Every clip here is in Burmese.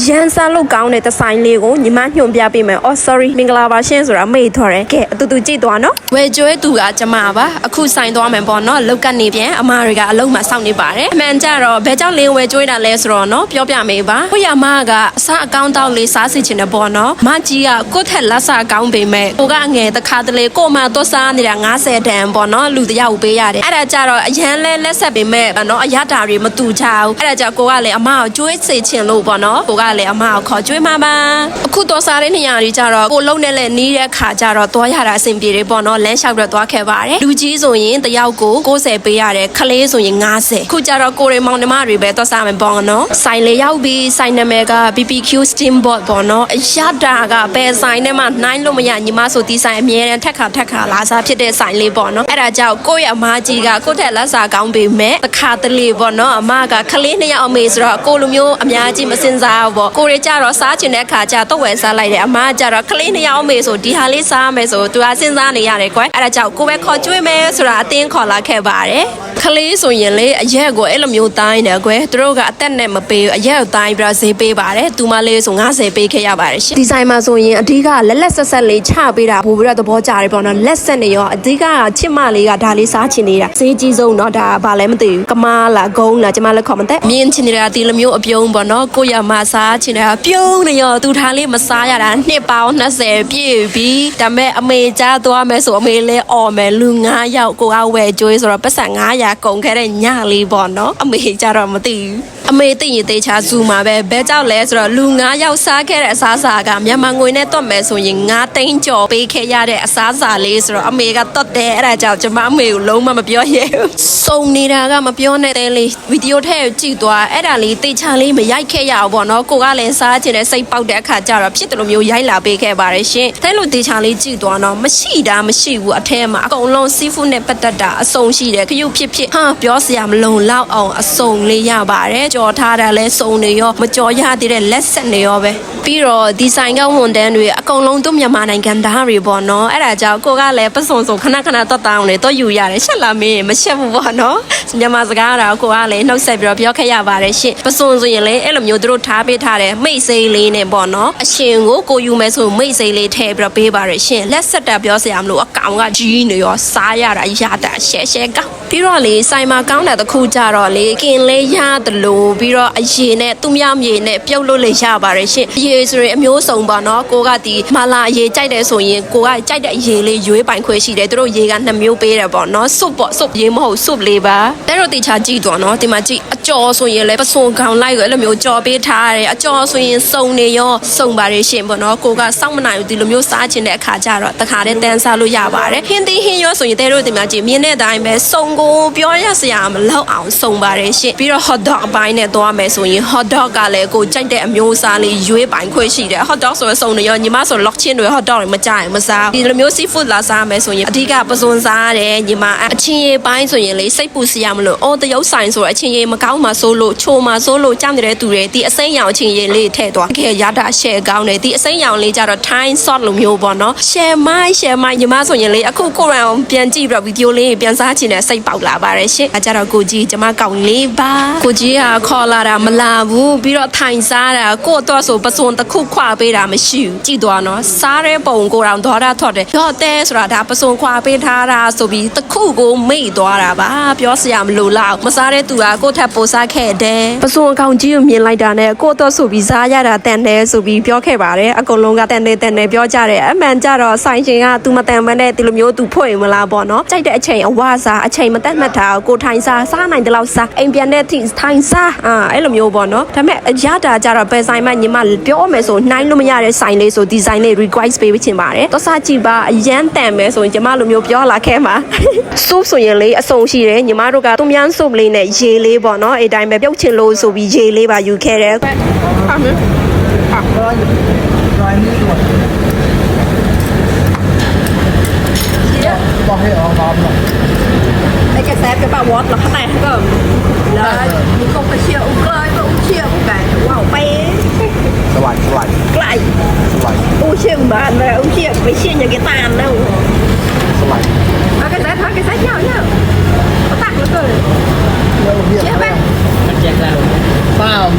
ရန်စားလို့ကောင်းတဲ့ဆိုင်လေးကိုညီမညွှန်ပြပေးမယ် Oh sorry မင်္ဂလာပါရှင်ဆိုတာမေ့ထော်တယ်ကဲအတူတူကြည့်သွားနော်ဝယ်ကျွဲသူကကျမပါအခုဆိုင်သွားမယ်ပေါ့နော်လောက်ကနေပြန်အမတွေကအလုံးမှာစောင့်နေပါတယ်အမှန်ကြတော့ဘယ်ကြောင့်လင်းဝယ်ကျွဲတာလဲဆိုတော့နော်ပြောပြမေးပါကိုရမကအစားအကောင်းတောက်လေးစားစီချင်တယ်ပေါ့နော်မကြီးကကိုထက်လက်စားကောင်းပေမဲ့ကိုကအငယ်တစ်ခါတလေကိုမှတော့စားနေတာ90တန်ပေါ့နော်လူတယောက်ပေးရတယ်အဲ့ဒါကြတော့အရန်လဲလက်ဆက်ပေမဲ့နော်အရတာတွေမတူချဘူးအဲ့ဒါကြောင့်ကိုကလည်းအမကိုကျွေးစေချင်လို့ပေါ့နော်ကိုကလည်းအမကိုခေါ်ကျွေးမှာပါအခုတော့စားတဲ့နေရာတွေကြတော့ကိုလုံးနဲ့လည်းနီးတဲ့ခါကြတော့သွားရတာအဆင်ပြေတယ်ပေါ့နော်လမ်းလျှောက်တော့သွားခဲ့ပါတယ်လူကြီးဆိုရင်တယောက်ကို90ပေးရတယ်ခလေးဆိုရင်90ခုကြတော့ကိုရီမောင်နှမတွေပဲသွားစားမယ်ပေါ့နော်ဆိုင်လေရောက်ပြီးဆိုင်နာမည်က BBQ Steam Boat ပေါ့နော်အရတာကဘယ်ဆိုင်နဲ့မှနိုင်လို့မရညီမဆိုဒီဆိုင်အမြဲတမ်းထက်ခါလာစားဖြစ်တဲ့ဆိုင်လေးပေါ့နော်အဲ့ဒါကြောင့်ကိုယ့်ရဲ့အမကြီးကကိုယ့်ထက်လက်စားကောင်းပေမဲ့တစ်ခါတလေပေါ့နော်အမကခလေးနှစ်ယောက်အမေဆိုတော့ကိုလိုမျိုးအများကြီးမစင်စားဘူးပေါ့ကိုရီကြတော့စားချင်တဲ့ခါကျတော့ဝယ်စားလိုက်တယ်အမကကြတော့ခလေးနှစ်ယောက်အမေဆိုဒီဟာလေးစားမယ်ဆိုသူကစဉ်းစားနေရတယ်ကွယ်အဲ့ဒါကြောင့်ကိုပဲခေါ်ကျွေးမယ်ဆိုတာအတင်းခေါ်လာခဲ့ပါတယ်ခလေးဆိုရင်လေအရက်ကိုအဲ့လိုမျိုးတိုင်းတယ်ကွယ်သူတို့ကအသက်နဲ့မပေးဘူးအရက်ကိုတိုင်းပြီးတော့ဈေးပေးပါတယ်သူမလေးဆို90ပေးခဲ့ရပါတယ်ရှင်ဒီဆိုင်မှာဆိုရင်အဓိကလက်ဆက်လေးချပေးတာပို့ပြီးတော့သဘောကျတယ်ပေါ့နော်လက်ဆက်နေရောအဓိကချစ်မလေးကဒါလေးစားချင်နေတာဈေးကြီးဆုံးเนาะဒါဘာလဲမသိဘူးကမားလားဂုံးလားကျမလည်းခေါ်မသိမြင်ချင်နေတာဒီလိုမျိုးအပြုံးပေါ့နော်ကိုရမစားချင်တာပြုံးနေရောသူထားလေးမစားရတာနှစ်ပေါင်း20ပြည့်ပြီဒါမဲ့အမေကြားသွားမယ်ဆိုအမေလဲអော်မယ်လူ9ယောက်ကိုကဝယ်ကျွေးဆိုတော့ပတ်စံ900ကုန်ခဲ့တဲ့ညလေးပေါ့နော်အမေကြတော့မသိဘူးအမေသိရင်တေချာဇူမှာပဲဘဲကြောက်လဲဆိုတော့လူ9ယောက်စားခဲ့တဲ့အစားအစာကမြန်မာငွေနဲ့တွက်မယ်ဆိုရင်9သိန်းကျော်ပေးခဲ့ရတဲ့အစားအစာလေးဆိုတော့အမေကတွက်တယ်အဲ့ဒါကြောင့်ကျွန်မအမေကိုလုံးဝမပြောရဲဘူးစုံနေတာကမပြောနဲ့တဲ့လေးဗီဒီယိုထဲကိုကြည့်သွားအဲ့ဒါလေးတေချာလေးမရိုက်ခဲ့ရအောင်ပေါ့နော်ကိုကလည်းစားချင်တဲ့စိတ်ပေါက်တဲ့အခါကျတော့ဖြစ်တယ်လို့မျိုးရိုက်လာပေးခဲ့ပါတယ်ရှင်အဲလိုတေချာလေးကြည့်သွားတော့မရှိဘူးအထဲမှာအကုန်လုံးစီးဖူးနဲ့ပတ်သက်တာအစုံရှိတယ်ခရုဖြစ်ဟာပြောစရာမလုံလောက်အောင်အစုံလေးရပါတယ်ကြော်ထားတာလဲစုံနေရောမကြော်ရသေးတဲ့လက်ဆက်နေရောပဲပြီးတော့ဒီဆိုင်ကဝန်တန်းတွေအကုန်လုံးသူမြန်မာနိုင်ငံသားတွေပေါ့နော်အဲ့ဒါကြောင့်ကိုကလည်းပစုံခဏတော့တောင်းနေတော့ယူရတယ်ရှက်လာမင်းမရှက်ဘူးပေါ့နော်မြန်မာစကားတော့ကိုကလည်းနှုတ်ဆက်ပြီးတော့ပြောခဲ့ရပါတယ်ရှင့်ပစုံဆိုရင်လည်းအဲ့လိုမျိုးသူတို့ထားပေးထားတယ်မိတ်စိလေးနဲ့ပေါ့နော်အရှင်ကိုယူမယ်ဆိုမိတ်စိလေးထည့်ပြီးတော့ပေးပါတယ်ရှင်လက်ဆက်တာပြောစရာမလိုအကောင်ကကြီးနေရောစားရတာရတာရှဲကောင်းပြီးတော့လေဆိုင်မှာကောင်းတာတစ်ခုကြတော့လေကင်လေးရတယ်လို့ပြီးတော့အရေနဲ့သူများမြေနဲ့ပြုတ်လို့လေရပါတယ်ရှင်အရေဆိုရင်အမျိုးစုံပါနော်ကိုကဒီမလာအရေကြိုက်တယ်ဆိုရင်ကိုကကြိုက်တဲ့အရေလေးရွေးပိုင်ခွဲရှိတယ်သူတို့ရေက2မျိုးပေးတယ်ပေါ့နော်စွပ်ပေါ့စွပ်ရေမဟုတ်စွပ်လေးပါတဲ့တော့တေချာကြည့်တော့နော်ဒီမှာကြည့်အကျော်ဆိုရင်လည်းပစုံကောင်လိုက်ကိုအဲ့လိုမျိုးကြော်ပေးထားရတယ်အကျော်ဆိုရင်စုံနေရောစုံပါတယ်ရှင်ပေါ့နော်ကိုကစောင့်မနိုင်ဘူးဒီလိုမျိုးစားချင်တဲ့အခါကျတော့တခါတည်းတန်းစားလို့ရပါတယ်ဟင်းသီးဟင်းရောဆိုရင်တဲ့တို့ဒီမှာကြည့်မြင်တဲ့အတိုင်းပဲစုံကိုပြောရစရာမလောက်အောင်စုံပါတယ်ရှင်ပြီးတော့ hot dog အပိုင်းနဲ့သွားမယ်ဆိုရင် hot dog ကလည်းကိုကြိုက်တဲ့အမျိုးအစားလေးရွေးပိုင်ခွင့်ရှိတယ် hot dog ဆိုရင်စုံနေရောညီမဆို lock ချင်းတွေ hot dog တွေမကြိုက်မစားဒီလိုမျိုး seafood လာစားမယ်ဆိုရင်အဓိကပစုံစားရတယ်ညီမအချင်းရည်ပိုင်းဆိုရင်လေစိတ်ပူစရာမလိုအော်တရုပ်ဆိုင်ဆိုတော့အချင်းရည်မကောင်းမှဆိုလို့ချိုမှဆိုလို့ကြောက်နေတဲ့သူတွေဒီအစိမ်းရောင်အချင်းရည်လေးထည့်သွားခဲ့ရတာ share ကောင်းတယ်ဒီအစိမ်းရောင်လေးကြတော့ Thai sauce လိုမျိုးပေါ့နော် share မိုင်းညီမဆိုရင်လေအခုကိုရန်ပြန်ကြည့်ပြီးတော့ဗီဒီယိုလေးပြန်စားချင်တဲ့စိတ်ပေါက်လာပါတယ်ရှင်အဲကြတော့ကိုကြီးကျမကောင်းလေးပါကိုကြီးကခေါ်လာတာမလာဘူးပြီးတော့ထိုင်စားတာကိုတော့ဆိုပစုံတစ်ခုခွာပေးတာမရှိဘူးကြည့်သွားနော်စားတဲ့ပုံကိုတောင်ဒေါ်တာထွက်တယ်တော့တဲဆိုတာဒါပစုံခွာပေးထားတာဆိုပြီးတစ်ခုကိုမိတ်သွားတာပါပြောစရာမလိုလောက်မစားတဲ့သူကကိုထက်ပိုစားခဲ့တယ်ပစုံအကောင်ကြီးကိုမြင်လိုက်တာနဲ့ကိုတော့ဆိုပြီးစားရတာတန်တယ်ဆိုပြီးပြောခဲ့ပါတယ်အကုန်လုံးကတန်တယ်ပြောကြတယ်အမှန်ကြတော့ဆိုင်ရှင်ကသူမတန်မနဲ့ဒီလိုမျိုးသူဖွင့်မလားပေါ့နော်ကြိုက်တဲ့အချိန်အဝစားအချိန်မတက်မှတ်တာကိုထိုင်စားနိုင်တယ်လို့စားအိမ်ပြန်တဲ့ထိထိုင်စားအဲ့လိုမျိုးပေါ့နော်ဒါပေမဲ့အရတာကြတော့ဘယ်ဆိုင်မှညီမပြောမယ်ဆိုနိုင်လို့မရတဲ့ဆိုင်လေးဆိုဒီဇိုင်းလေး request ပေးချင်ပါတယ်တော့စားကြည့်ပါအရန်တန်မယ်ဆိုရင်ညီမလိုမျိုးပြောလာခဲ့မှာ soup ဆိုရင်လေအစုံရှိတယ်ညီမတို့ကသူများ soup လေးနဲ့ရေလေးပေါ့နော်အဲ့တိုင်းပဲပြုတ်ချင်လို့ဆိုပြီးရေလေးပါယူခဲ့တယ်Đây cái xe cái bà vót là khá này cơ là những con phải chia uống cơi và uống chia một cái wow bé lại uống chia một bàn và uống chia phải chia những cái tàn đâu cái xe nhau nhá có tặng nữa cơ chia bé bao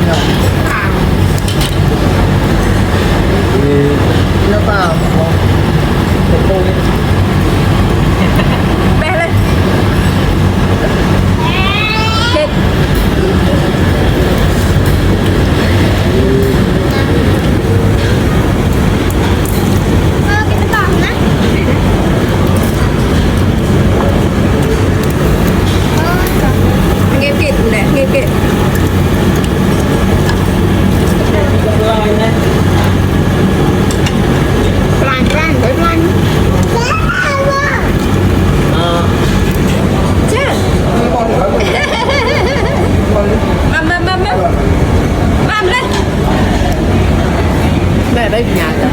đấy nhà rồi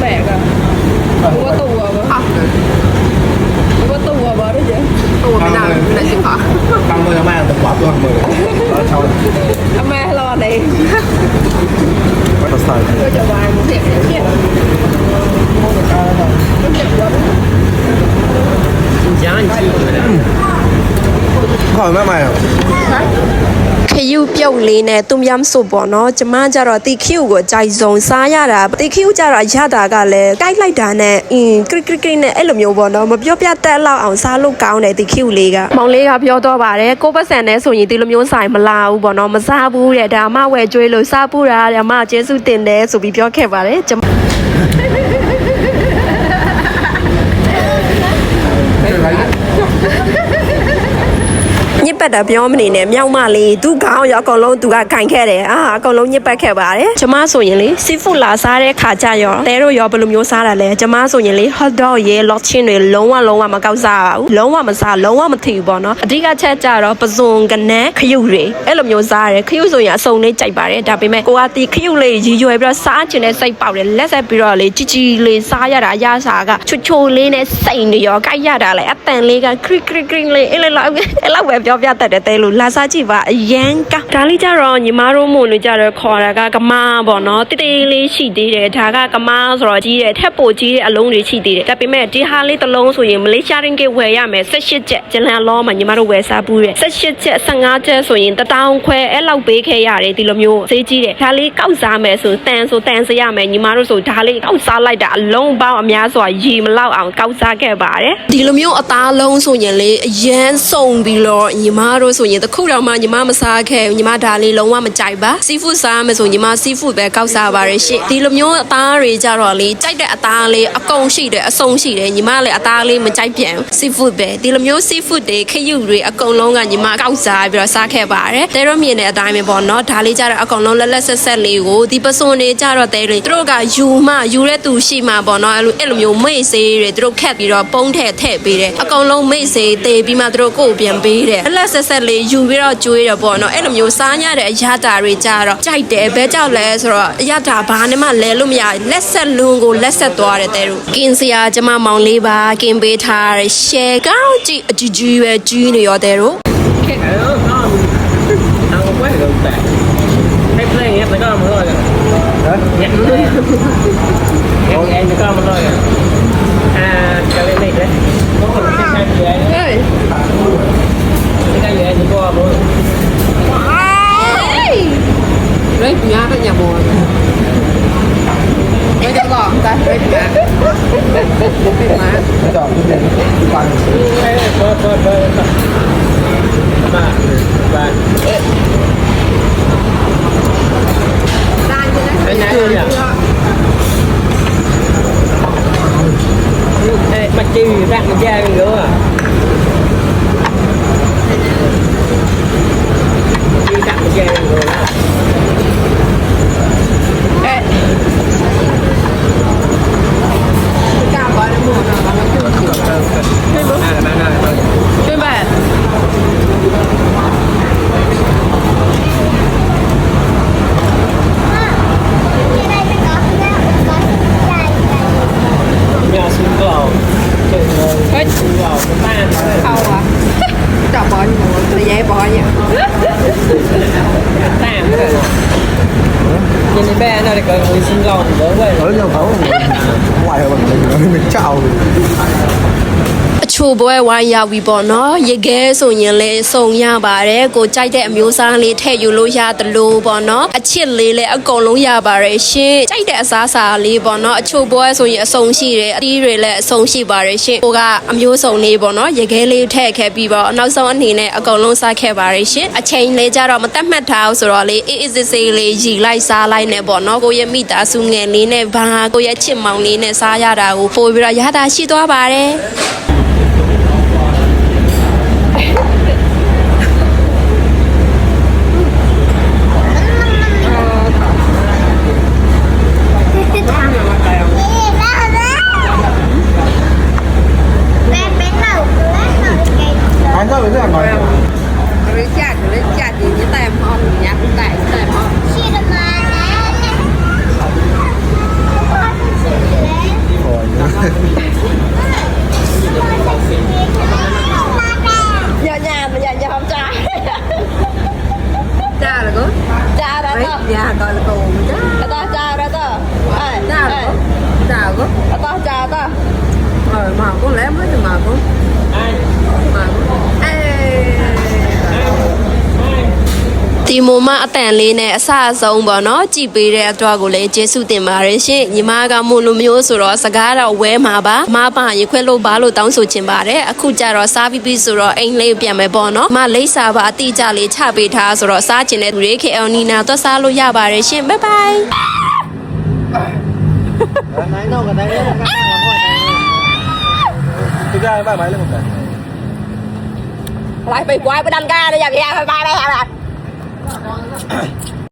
mẹ cơ không có tù à bố không có tù à bố đấy chứ tù bên nào lại chịu khó tăng mười mai tập quạt luôn mười sau mẹ lo này bắt đầu start tôi cho bài một thiệp để biết hỏi mẹ màyခယူပြုတ်လေးနဲ့တုံယမ်ဆိုပေါ့နော်ကျမကျတော့တီခူကိုကြိုက်ဆုံးစားရတာတီခူကျတော့ရတာကလည်းကြိုက်လိုက်တာနဲ့ကရစ်ကရစ်နဲ့အဲ့လိုမျိုးပေါ့နော်မပြောပြတတ်လောက်အောင်စားလို့ကောင်းတယ်တီခူလေးကမောင်လေးကပြောတော့ပါတယ်ကိုပတ်စံနဲ့ဆိုရင်ဒီလိုမျိုးဆိုင်မလာဘူးပေါ့နော်မစားဘူးတဲ့ဒါမှဝယ်ကျွေးလို့စားပူတာဒါမှကျေးဇူးတင်တယ်ဆိုပြီးပြောခဲ့ပါတယ်ကျမညစ်ပတ်တာပြောမနေနဲ့မြောက်မလေးသူခေါင်းရောအကုန်လုံးသူကဂိုင်ခဲ့တယ်အကုန်လုံးညစ်ပတ်ခဲ့ပါတယ်ကျမဆိုရင်လေစီဖူလာစားတဲ့ခါကြရောတဲတို့ရောဘယ်လိုမျိုးစားတာလဲကျမဆိုရင်လေ hot dog ရေ lock chin တွေလုံးဝမကောက်စားပါဘူးလုံးဝမစားလုံးဝမထီဘူးပေါ့နော်အဓိကချက်ကြတော့ပဇွန်ကနန်းခရုတွေအဲ့လိုမျိုးစားရတယ်ခရုဆိုရင်အစုံလေးကြိုက်ပါတယ်ဒါပေမဲ့ကိုကတီခရုလေးရီရွယ်ပြီးတော့စားချင်တဲ့စိတ်ပေါက်တယ်လက်ဆက်ပြီးတော့လေကြီးလေးစားရတာအရစားကချိုလေးနဲ့စိတ်နေရောကြိုက်ရတာလေအတန်လေးကခရစ်လေးအဲ့လောက်ပဲပြောပြတတ်တယ်တဲလို့လာစားကြည့်ပါအရန်ကဒါလေးကြတော့ညီမတို့မို့လို့ကြတော့ခေါ်တာကကမားပေါ့နော်တိတိလေးရှိသေးတယ်ဒါကကမားဆိုတော့ကြီးတယ်ထက်ပိုကြီးတဲ့အလုံးတွေရှိသေးတယ်ဒါပေမဲ့ဒီဟာလေးတစ်လုံးဆိုရင်မလေးရှားရင်းကဝယ်ရမယ်18ချက်ကျလန်လောမှာညီမတို့ဝယ်စားဘူးတယ်18ချက်15ချက်ဆိုရင်1000ခွဲအဲ့လောက်ပေးခဲ့ရတယ်ဒီလိုမျိုးဈေးကြီးတယ်ဒါလေးကောက်စားမယ်ဆိုတန်စရမယ်ညီမတို့ဆိုဒါလေးကောက်စားလိုက်တာအလုံးပေါင်းအများစွာရေမလောက်အောင်ကောက်စားခဲ့ပါတယ်ဒီလိုမျိုးအသားလုံးဆိုရင်လေအရန်စုံပြီးတော့ညီမတို့ဆိုရင်တခုတော့မှညီမမစားခဲ့ညီမဒါလေးလုံးဝမကြိုက်ပါစီဖူးစားမယ်ဆိုညီမစီဖူးပဲကောက်စားပါရရှင့်ဒီလိုမျိုးအသားတွေကြတော့လေကြိုက်တဲ့အသားလေးအကုန်ရှိတယ်အစုံရှိတယ်ညီမလည်းအသားလေးမကြိုက်ပြန်စီဖူးပဲဒီလိုမျိုးစီဖူးတွေခရုတွေအကုန်လုံးကညီမကောက်စားပြီးတော့စားခဲ့ပါတယ်တဲတော့မြင်တဲ့အတိုင်းပဲပေါ့နော်ဒါလေးကြတော့အကုန်လုံးလက်ဆက်လေးကိုဒီပစွန်တွေကြတော့တဲတွေသူတို့ကယူတဲ့သူရှိမှပေါ့နော်အဲ့လိုမျိုးမိတ်ဆေးတွေသူတို့ခက်ပြီးတော့ပုံးထည့်ပေးတယ်အကုန်လုံးမိတ်ဆေးတေးပြီးမှသူတို့ကိုပြန်ပေးတယ်လက်ဆက်လေးယူပြီးတော့ကျွေးတယ်ပေါ့နော်အဲ့လိုမျိုးစားရတဲ့အရာတာတွေကြတော့ကြိုက်တယ်ဘဲကြောက်လဲဆိုတော့အရာတာဘာနဲ့မှလဲလို့မရလက်ဆက်လွန်ကိုလက်ဆက်သွားတယ်တဲ့တို့ကင်းစရာကျမမောင်လေးပါကင်းပေးထားတယ်ရှယ်ကောင်းကြည့်အကြီးပဲကြီးနေရောတဲ့တို့Rết nhá cái nhà bùa Rết cho gọn ta Rết nhá Rết má chọn cái gì quan mặt chi rác mà da nữa à chi rác mà da nữa nhìn bé nó thì người xin lòng đỡ vậy ở nhau khẩu ngoài mình chào အချို့ဘွဲဝိုင်းရပြီပေါ့နော်ရေခဲဆိုရင်လည်းစုံရပါတယ်ကိုကြိုက်တဲ့အမျိုးစားလေးထည့်ယူလို့ရတယ်လို့ပေါ့နော်အချစ်လေးလည်းအကုန်လုံးရပါတယ်ရှင်ကြိုက်တဲ့အစားအစာလေးပေါ့နော်အချို့ဘွဲဆိုရင်အစုံရှိတယ်အသီးတွေလည်းအစုံရှိပါတယ်ရှင်ကိုကအမျိုးစုံလေးပေါ့နော်ရေခဲလေးထည့်ခဲ့ပြီးတော့နောက်ဆုံးအနေနဲ့အကုန်လုံးစားခဲ့ပါတယ်ရှင်အချိန်လေးကြတော့မတတ်မှတ်ထားဘူးဆိုတော့လေအေးအေးဆေးဆေးလေးရီလိုက်စားလိုက်နဲ့ပေါ့နော်ကိုရဲ့မိသားစုငယ်လေးနဲ့ဘာကိုရဲ့ချစ်မောင်လေးနဲ့စားရတာကိုပို့ပြီးတော့ရတာရှိသွားပါတယ် rồi thế là nói Rồi chặt thì cái tay mòn nhá tay mòn nhà không cha cha là có cha đó đó nhà coi là tù cha đó cha đó đó cha đó cha có đó cha đó rồi mà con lẽ mới mà con màဒီမိုမအတန်လေးနဲ့အဆအဆုံးပေါ့နော်ကြည်ပေးတဲ့အတွက်ကိုလည်းကျေးဇူးတင်ပါတယ်ရှင်ညီမကမို့လိုမျိုးဆိုတော့စကားတော့ဝဲမှာပါမပါရင်ခွဲလို့ပါလို့တောင်းဆိုချင်ပါတယ်အခုကျတော့စားပြီးပြီဆိုတော့အိမ်လေးပြန်မယ်ပေါ့နော်မလိမ့်စာပါအတိအကျလေးချပေးထားဆိုတော့စားချင်တဲ့သူတွေ KL နီနာတော့စားလို့ရပါတယ်ရှင်ဘိုင်ဘိုင် Nãy đâu cả đấy thực ra cái bài máy lên một cái lại bị quay với đăng ca đây giờ kìa phải ba đây hả bạn